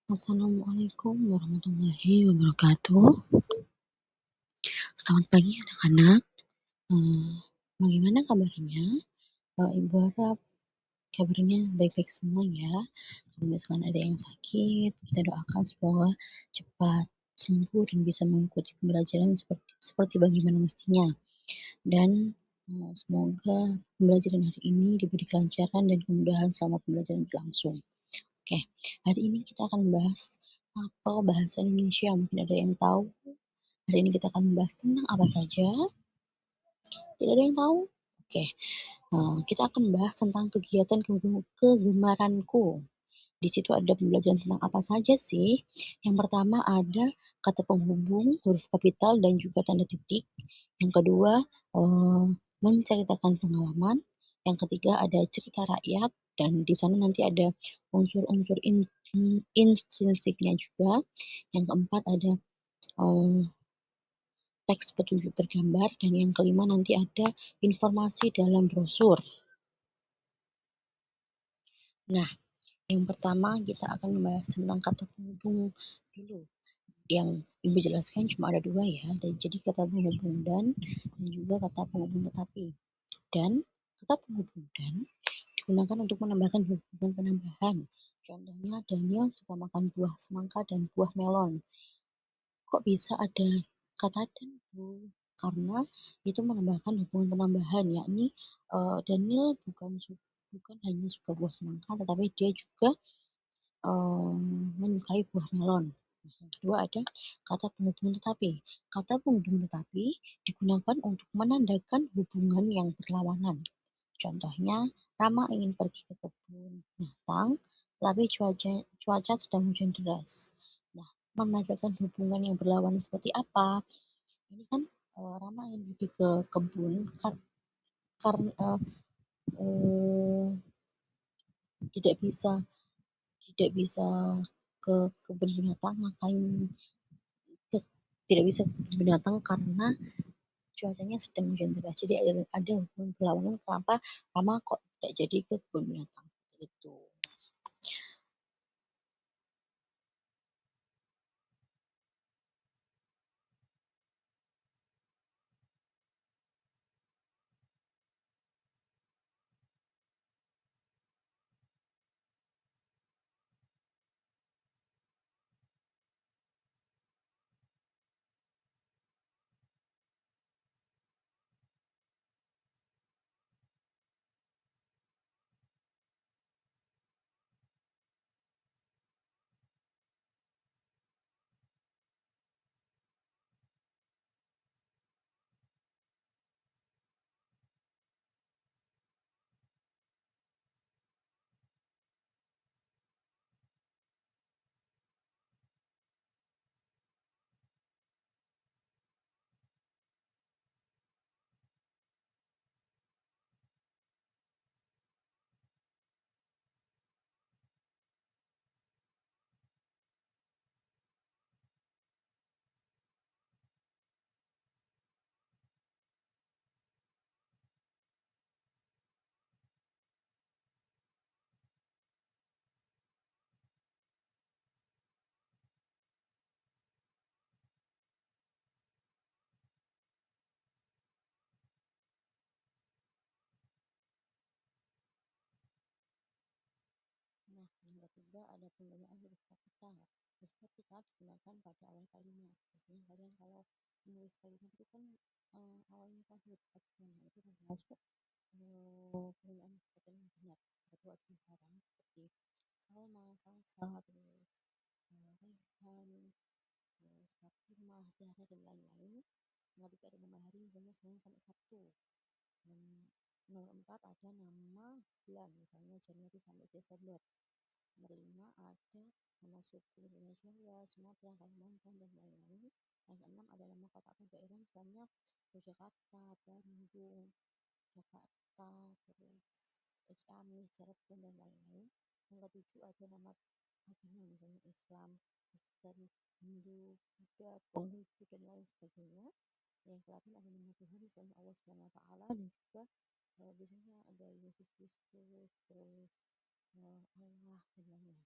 Assalamualaikum warahmatullahi wabarakatuh. Selamat pagi anak-anak, eee, bagaimana kabarnya? Ibu harap kabarnya baik-baik semua ya. Kalau misalkan ada yang sakit, kita doakan semoga cepat sembuh dan bisa mengikuti pembelajaran seperti seperti bagaimana mestinya. Dan, semoga pembelajaran hari ini diberi kelancaran dan kemudahan selama pembelajaran berlangsung. Oke, hari ini kita akan membahas mapel bahasa Indonesia. Mungkin ada yang tahu hari ini kita akan membahas tentang apa saja? Tidak ada yang tahu? Oke, kita akan membahas tentang kegiatan kegemaranku. Di situ ada pembelajaran tentang apa saja sih? Yang pertama ada kata penghubung, huruf kapital dan juga tanda titik. Yang kedua, menceritakan pengalaman. Yang ketiga ada cerita rakyat dan di sana nanti ada unsur-unsur intrinsiknya juga. Yang keempat ada, eee teks petunjuk bergambar, dan yang kelima nanti ada informasi dalam brosur. Nah, yang pertama kita akan membahas tentang kata penghubung dulu. Yang Ibu jelaskan cuma ada dua ya, jadi kata penghubung dan juga kata penghubung tetapi. Dan kata penghubung dan digunakan untuk menambahkan hubungan penambahan. Contohnya Daniel suka makan buah semangka dan buah melon. Kok bisa ada kata dan, Bu? Karena itu menambahkan hubungan penambahan, yakni, Daniel bukan hanya suka buah semangka, tetapi dia juga, menyukai buah melon. Yang kedua ada kata penghubung tetapi. Kata penghubung tetapi digunakan untuk menandakan hubungan yang berlawanan. Contohnya, Rama ingin pergi ke kebun binatang, tapi cuaca sedang hujan deras. Nah, menandakan hubungan yang berlawanan seperti apa? Ini kan, Rama ingin pergi ke kebun karena tidak bisa tidak bisa ke kebun binatang, ke tidak bisa ke kebun binatang karena cuacanya sedang hujan deras. Jadi ada hubungan berlawanan kenapa Rama kok tidak jadi ke kebun binatang, seperti itu. Nah, yang ketiga ada penggunaan huruf kapital. Huruf kapital digunakan pada awal kalimat. Biasanya kalian kalau menulis kalimat itu kan awalnya kan huruf kapital. Nah, itu termasuk penggunaan huruf kapital yang benar. Satu ada barang seperti Salma, Salsa, terus Rehan, terus Fatimah, Zahra, dan lain-lain. Yang ketiga ada nama hari, misalnya Senin sampai Sabtu. Dan nomor 4 ada nama bulan, misalnya Januari sampai Desember. Nomor 5 ada nama suku, misalnya Jawa, Sumatera, Kalimantan, dan lain-lain. Yang keenam ada nama kota atau daerah, misalnya Yogyakarta, Bandung, Jakarta, terus Ciamis, Cirebon, dan lain-lain. Yang ketujuh ada nama agama, misalnya Islam, Kristen, Hindu, Buddha, Konghucu, dan lain sebagainya. Yang ke-8 ada nama Tuhan, misalnya Allah Subhanahu wa Ta'ala, dan juga biasanya ada Yesus Kristus, terus Allah, dan lain-lain.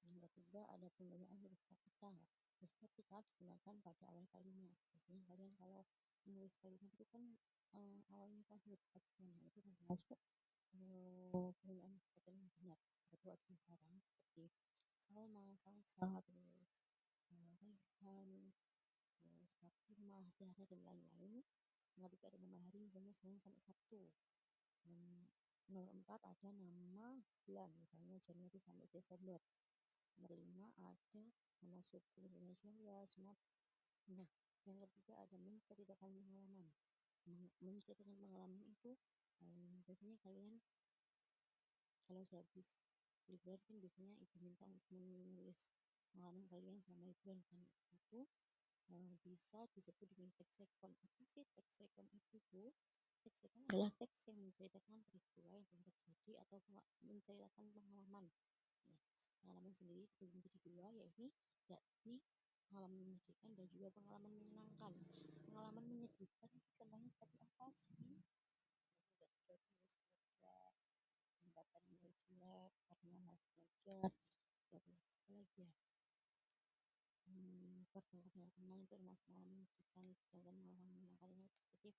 Yang ketiga ada penggunaan huruf kapital. Huruf kapital digunakan pada awal kalimat. Biasanya kalian kalau menulis kalimat itu kan awalnya kan huruf kapital. Nah, itu termasuk penggunaan huruf kapital yang benar. Itu ada barang seperti Salma, Salsa, terus Raihan, terus Fatimah, Zahra, dan lain-lain. Yang ketiga ada nama hari, misalnya Senin sampai Sabtu. Dan nomor 4 ada nama bulan, misalnya Januari sampai Desember. Nomor 5 ada nama suku, misalnya Jawa, Sumatera. Nah, yang ketiga ada menceritakan pengalaman. Menceritakan pengalaman itu biasanya kalian kalau habis liburan kan biasanya ibu minta untuk menulis pengalaman kalian selama liburan kan itu bisa disebut dengan teks rekon. Apa sih teks rekon itu? Teks rekon adalah teks yang menceritakan peristiwa yang telah terjadi atau menceritakan pengalaman. Nah, pengalaman sendiri terbagi dua, yakni pengalaman menyedihkan dan juga pengalaman menyenangkan. Pengalaman menyedihkan contohnya seperti apa sih? Tidak terus kerja, pendapatan nilai jelek karena malas belajar, terus apa lagi ya? Pergaulan teman itu termasuk pengalaman menyedihkan, sedangkan pengalaman menyenangkan itu seperti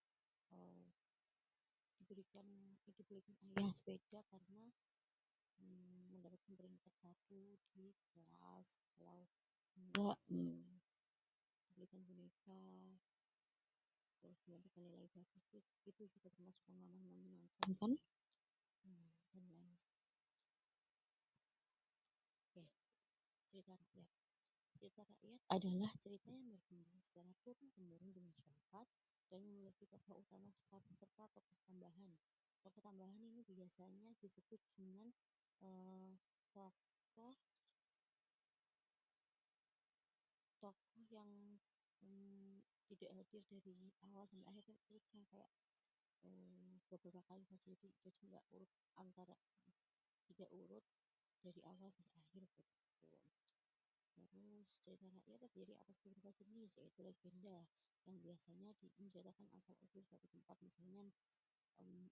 uh, dibelikan ayah sepeda karena mendapatkan peringkat satu di kelas, kalau enggak dibelikan boneka, terus mendapatkan nilai bagus, itu juga termasuk pengalaman menyenangkan kan. Dan lain Oke, cerita rakyat. Cerita rakyat adalah cerita yang berkembang secara turun-temurun di masyarakat dan memiliki tokoh utama serta tokoh tambahan. Tokoh tambahan ini biasanya disebut dengan tokoh tokoh yang tidak hadir dari awal sampai akhir, itu yang kayak beberapa kali saja, jadi nggak urut antara tidak urut dari awal sampai akhir seperti itu. Terus cerita rakyat terdiri atas beberapa jenis, yaitu legenda yang biasanya menceritakan asal usul suatu tempat, misalnya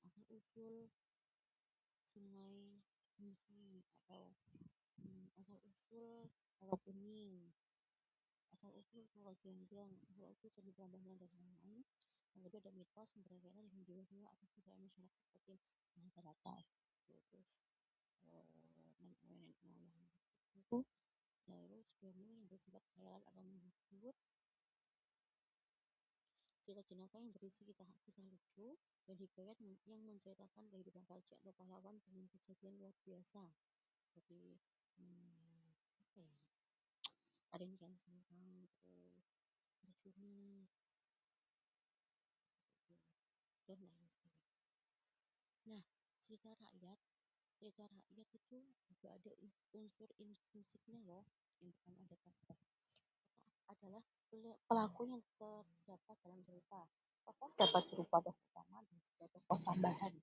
asal usul sungai Musi, atau asal usul Pulau Kuning, asal usul Pulau Jonggrang, asal usul Candi Prambanan, dan lain-lain. Yang kedua ada mitos yang berkaitan dengan jiwa-jiwa atau budaya masyarakat seperti Mahabharata. Terus nenek moyang itu. Terus dongeng yang bersifat khayalan atau menghibur, cerita jenaka yang berisi kisah lucu, dan hikayat yang menceritakan kehidupan raja atau pahlawan dengan kejadian luar biasa seperti apa ya, Raden Kian Santang, terus Arjuna, dan lain sebagainya. Nah, cerita rakyat itu juga ada unsur intrinsiknya loh. Yang pertama ada tokoh. Tokoh adalah pelaku yang terdapat dalam cerita. Tokoh dapat berupa tokoh utama dan juga tokoh tambahan.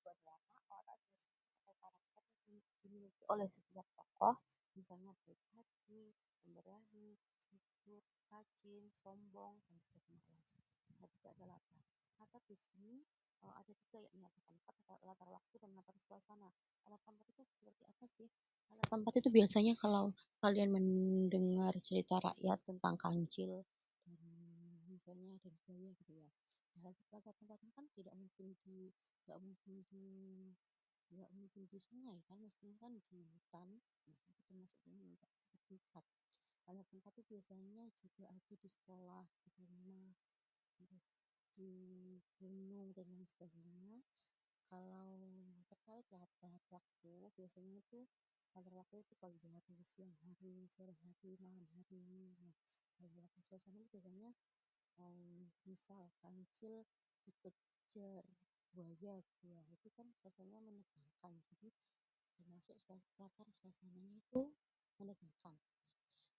Yang kedua adalah orang atau karakter yang dimiliki oleh setiap tokoh, misalnya baik hati, pemberani, jujur, rajin, sombong, dan juga pemalas. Yang ketiga adalah latar. Latar di sini ada tiga, yakni latar tempat, latar waktu, dan latar suasana. Latar tempat itu seperti apa sih? Latar tempat itu biasanya kalau kalian mendengar cerita rakyat tentang kancil dan misalnya dan buaya gitu ya. Latar tempatnya kan nggak mungkin di nggak mungkin di sungai kan, mestinya kan di hutan. Nah, itu termasuk ini tempat. Latar tempat itu biasanya juga ada di sekolah, di rumah, di gunung, dan lain sebagainya. Kalau terkait latar waktu, biasanya itu latar waktu itu pagi hari, siang hari, sore hari, malam hari. Nah, kalau latar suasana itu biasanya misal kancil dikejar buaya gitu ya, itu kan rasanya menegangkan, jadi termasuk latar suasananya itu menegangkan.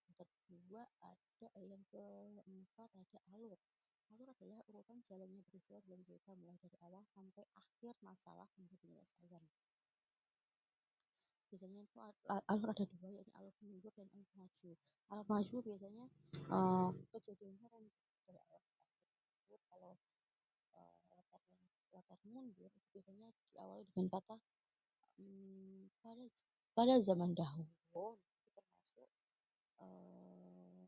Yang kedua ada yang keempat ada alur. Alur adalah urutan jalannya peristiwa dalam cerita, mulai dari awal sampai akhir masalah hingga penyelesaian. Biasanya itu alur ada dua, yaitu alur mundur dan alur maju. Alur maju biasanya kejadiannya dari awal ke akhir. Kalau latar mundur itu biasanya diawali dengan kata pada pada zaman dahulu termasuk eee,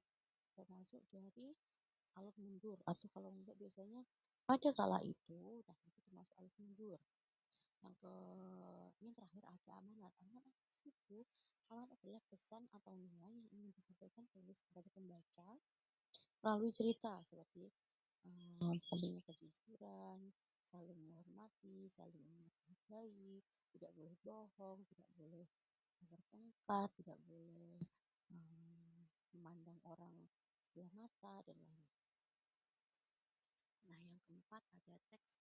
termasuk dari alur mundur atau kalau enggak biasanya pada kala itu, nah itu termasuk alur mundur. Yang ke yang terakhir ada amanat. Amanat itu, amanat adalah pesan atau nilai yang ingin disampaikan penulis kepada pembaca melalui cerita seperti pentingnya kejujuran, saling menghormati, saling menghargai, tidak boleh bohong, tidak boleh bertengkar, tidak boleh memandang orang sebelah mata dan lain-lain. Nah, yang keempat ada teks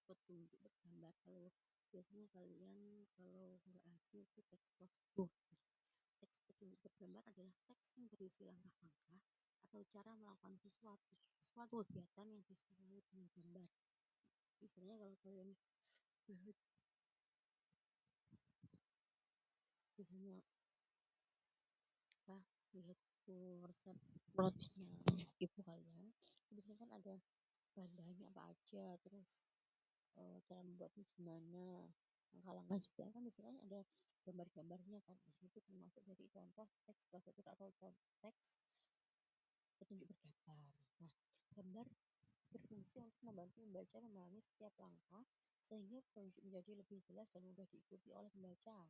petunjuk bergambar. Kalau biasanya kalian kalau nggak asing itu teks prosedur. Teks petunjuk bergambar adalah teks yang berisi langkah-langkah atau cara melakukan suatu kegiatan yang disertai dengan gambar. Misalnya kalau kalian lihat misalnya apa lihat resep rotnya ibu kalian, biasanya kan ada bahannya apa aja, terus cara membuatnya gimana, langkah-langkah juga kan biasanya ada gambar-gambarnya kan. Nah, itu termasuk dari contoh teks prosedur atau teks petunjuk bergambar. Nah, gambar berfungsi untuk membantu membaca memahami setiap langkah sehingga petunjuk menjadi lebih jelas dan mudah diikuti oleh pembaca.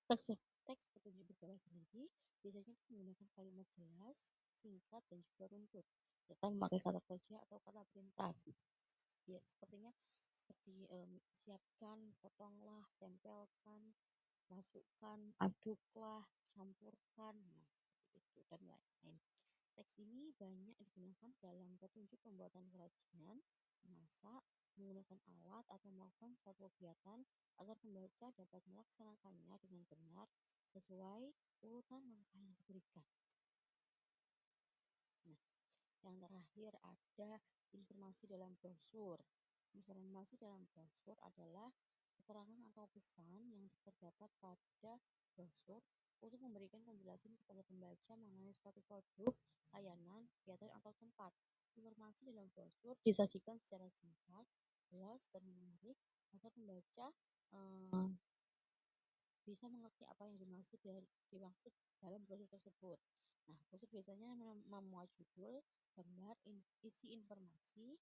Teks teks petunjuk bergambar sendiri biasanya menggunakan kalimat jelas, singkat, dan juga runtut, serta memakai kata kerja atau kata perintah. Ya, seperti siapkan, potonglah, tempelkan, masukkan, aduklah, campurkan, nah seperti itu dan lain-lain. Teks ini banyak digunakan dalam petunjuk pembuatan kerajinan, memasak, menggunakan alat atau melakukan suatu kegiatan agar pembaca dapat melaksanakannya dengan benar sesuai urutan langkah yang diberikan. Nah, yang terakhir ada informasi dalam brosur. Informasi dalam brosur adalah keterangan atau pesan yang terdapat pada brosur untuk memberikan penjelasan kepada pembaca mengenai suatu produk, layanan, kegiatan, atau tempat. Informasi dalam brosur disajikan secara singkat, jelas, dan menarik agar pembaca eh, bisa mengerti apa yang dimaksud dalam brosur tersebut. Nah, brosur biasanya memuat judul, gambar, isi informasi,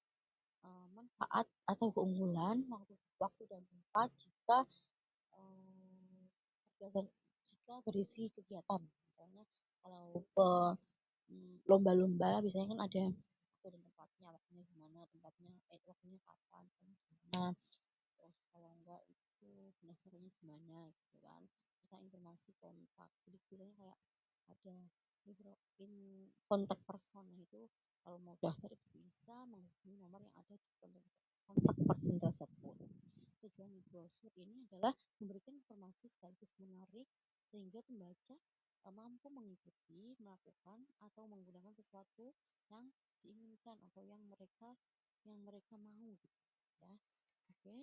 manfaat atau keunggulan, waktu dan tempat eh, jika berisi kegiatan. Misalnya kalau lomba-lomba biasanya kan ada waktu dan tempatnya, waktunya gimana, waktunya kapan, gimana. Terus kalau enggak itu pendaftarannya gimana gitu kan, kita informasi kontak, jadi biasanya kayak ada kontak person. Nah itu kalau mau daftar itu bisa menghubungi nomor yang ada di kontak person tersebut. Tujuan brosur ini adalah memberikan informasi sekaligus menarik sehingga pembaca mampu mengikuti, melakukan, atau menggunakan sesuatu yang diinginkan atau yang mereka mau gitu ya. Oke,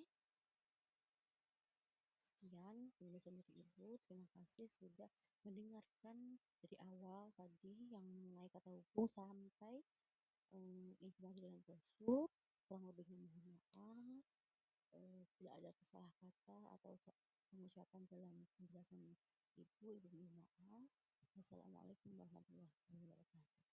sekian penjelasan dari Ibu. Terima kasih sudah mendengarkan dari awal tadi yang mulai kata hubung sampai informasi dalam brosur. Kurang lebihnya mohon maaf. Bila ada kesalah kata atau pengucapan dalam penjelasan Ibu mohon maaf. Wassalamualaikum warahmatullahi wabarakatuh.